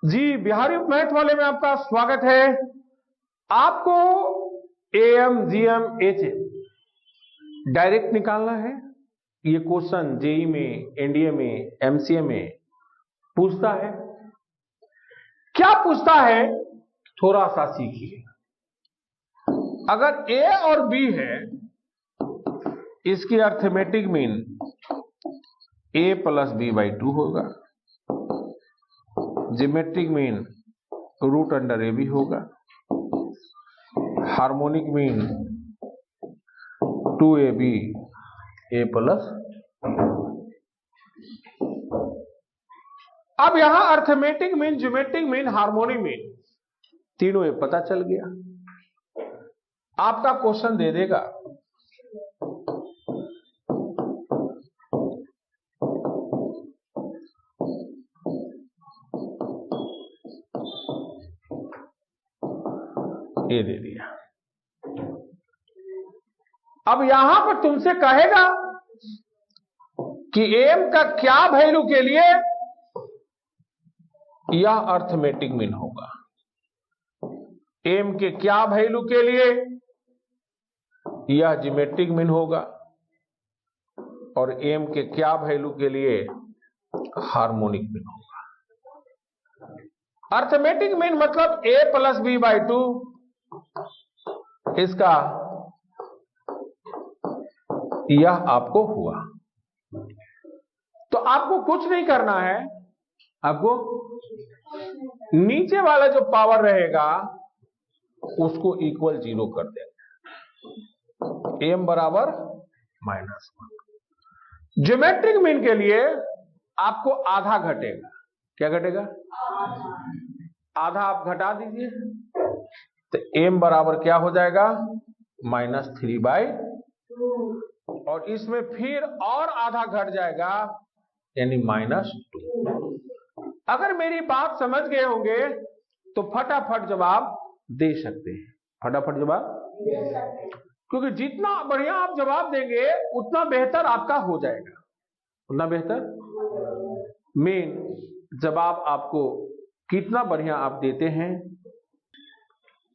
जी, Bihari math वाले में आपका स्वागत है। आपको एएम जीएम एचएम डायरेक्ट निकालना है। ये क्वेश्चन जेई में, एनडीए में, एमसीए में पूछता है। क्या पूछता है थोड़ा सा सीखिए। अगर ए और बी है, इसकी arithmetic mean A plus B by 2 होगा। Geometric mean root under A भी होगा। Harmonic mean 2ab A plus. अब यहां arithmetic mean, geometric mean, harmonic mean तीनों ये पता चल गया। आपका क्वेश्चन दे देगा ये दे दिया। अब यहां पर तुमसे कहेगा कि एम का क्या वैल्यू के लिए यह अर्थमेटिक मीन होगा, एम के क्या वैल्यू के लिए यह ज्योमेट्रिक मीन होगा, और एम के क्या वैल्यू के लिए हार्मोनिक मीन होगा। अर्थमेटिक मीन मतलब ए प्लस बी बाई 2, इसका यह आपको हुआ। तो आपको कुछ नहीं करना है, आपको नीचे वाला जो पावर रहेगा उसको इक्वल 0 कर देना, एम बराबर -1। ज्योमेट्रिक मीन के लिए आपको आधा घटेगा। क्या घटेगा? आधा आप घटा दीजिए, तो एम बराबर क्या हो जाएगा? -3/2, और इसमें फिर और आधा घट जाएगा, यानी -2। अगर मेरी बात समझ गए होंगे तो फटाफट जवाब दे सकते हैं। फटाफट जवाब दे सकते हैं, क्योंकि जितना बढ़िया आप जवाब देंगे उतना बेहतर आपका हो जाएगा, उतना बेहतर। मेन जवाब आपको कितना बढ़िया आप देते हैं।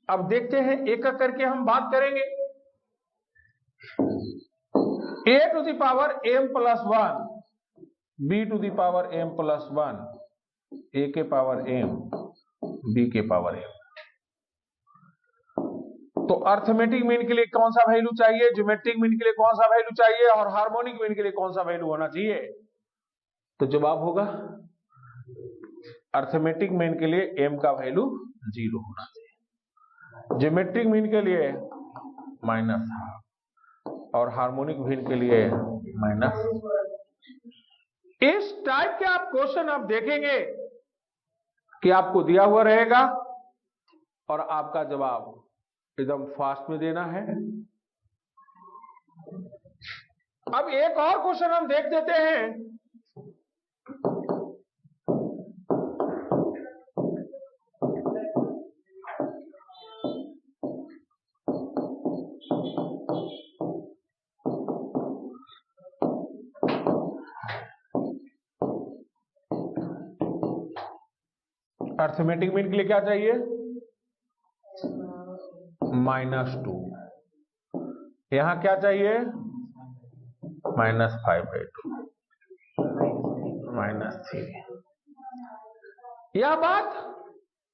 अब देखते हैं, एक एक करके हम बात करेंगे। a to the power m plus 1, b to the power m plus 1, a के पावर m, b के पावर m। तो अर्थमेटिक मीन के लिए कौन सा वैल्यू चाहिए, ज्योमेट्रिक मीन के लिए कौन सा वैल्यू चाहिए, और हार्मोनिक मीन के लिए कौन सा वैल्यू होना चाहिए? तो जवाब होगा अर्थमेटिक मीन के लिए m का वैल्यू 0 होना चाहिए, ज्योमेट्रिक मीन के लिए -12, और हार्मोनिक मीन के लिए -। इस टाइप के आप क्वेश्चन आप देखेंगे कि आपको दिया हुआ रहेगा और आपका जवाब एकदम फास्ट में देना है। अब एक और क्वेश्चन हम देख देते हैं। अर्थमेटिक मीन के लिए क्या चाहिए? -2। यहां क्या चाहिए? -5/2, -3। यह बात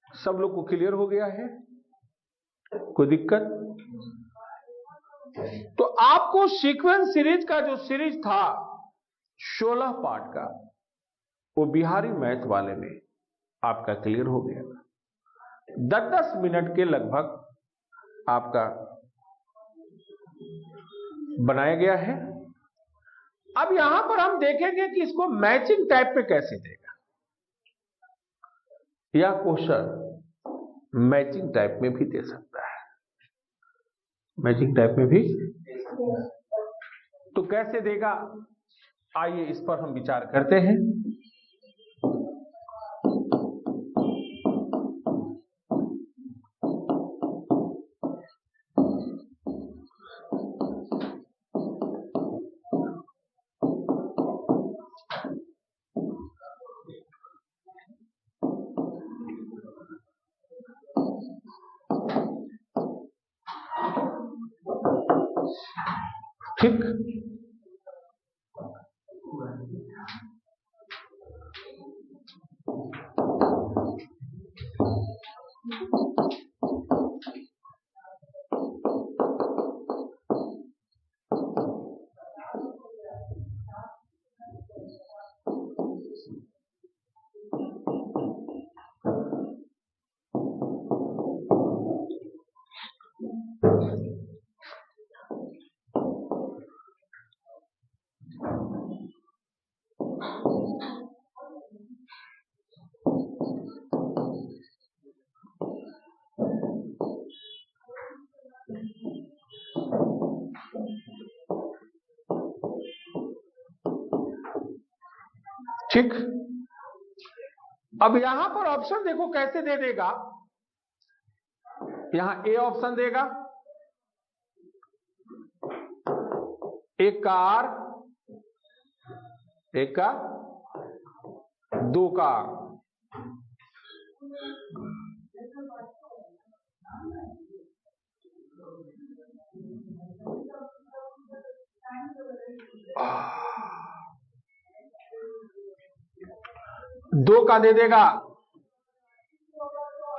सब लोग को क्लियर हो गया है? कोई दिक्कत? तो आपको सीक्वेंस सीरीज का जो सीरीज था 16 पार्ट का, वो बिहारी मैथ वाले में आपका क्लियर हो गया। 10-10 मिनट के लगभग आपका बनाया गया है। अब यहां पर हम देखेंगे कि इसको मैचिंग टाइप पे कैसे देगा। यह क्वेश्चन मैचिंग टाइप में भी दे सकता है, मैचिंग टाइप में भी। तो कैसे देगा, आइए इस पर हम विचार करते हैं। ठीक। ठीक। अब यहां पर ऑप्शन देखो कैसे दे देगा। यहां ए ऑप्शन देगा, एक का आर, एक का 2 का आर। दो का दे देगा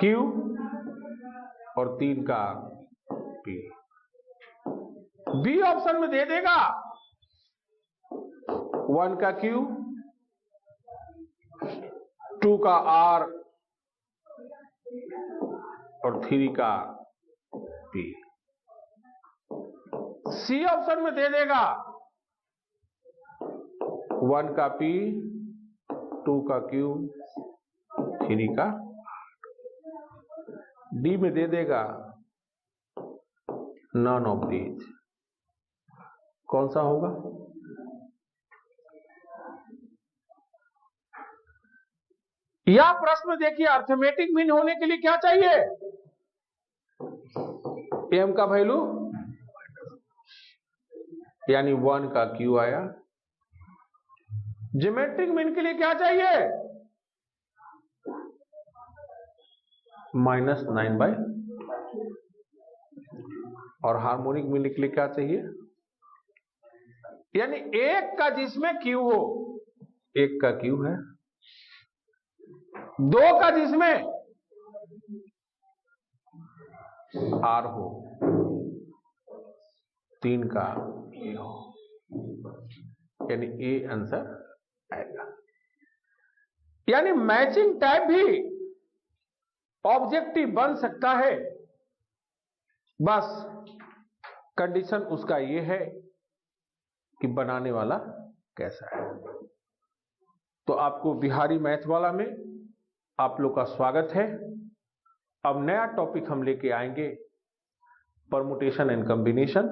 Q और 3 का P। बी ऑप्शन में दे देगा 1 का Q, 2 का R और 3 का P। सी ऑप्शन में दे देगा 1 का P, 2 का Q, 3 का। डी में दे देगा नॉन ऑफ दीज। कौन सा होगा? यह प्रश्न देखिए, अर्थमेटिक मीन होने के लिए क्या चाहिए? एम का वैल्यू यानी 1 का Q आया। ज्योमेट्रिक मीन के लिए क्या चाहिए? -9/। और हार्मोनिक मीन के लिए क्या चाहिए? यानी एक का जिसमें Q हो, एक का Q है, 2 का जिसमें R हो, 3 का A हो, यानी ए आंसर आएगा। यानी मैचिंग टाइप भी ऑब्जेक्टिव बन सकता है, बस कंडीशन उसका ये है कि बनाने वाला कैसा है। तो आपको बिहारी मैथ वाला में आप लोग का स्वागत है। अब नया टॉपिक हम लेके आएंगे, परमुटेशन एंड कॉम्बिनेशन।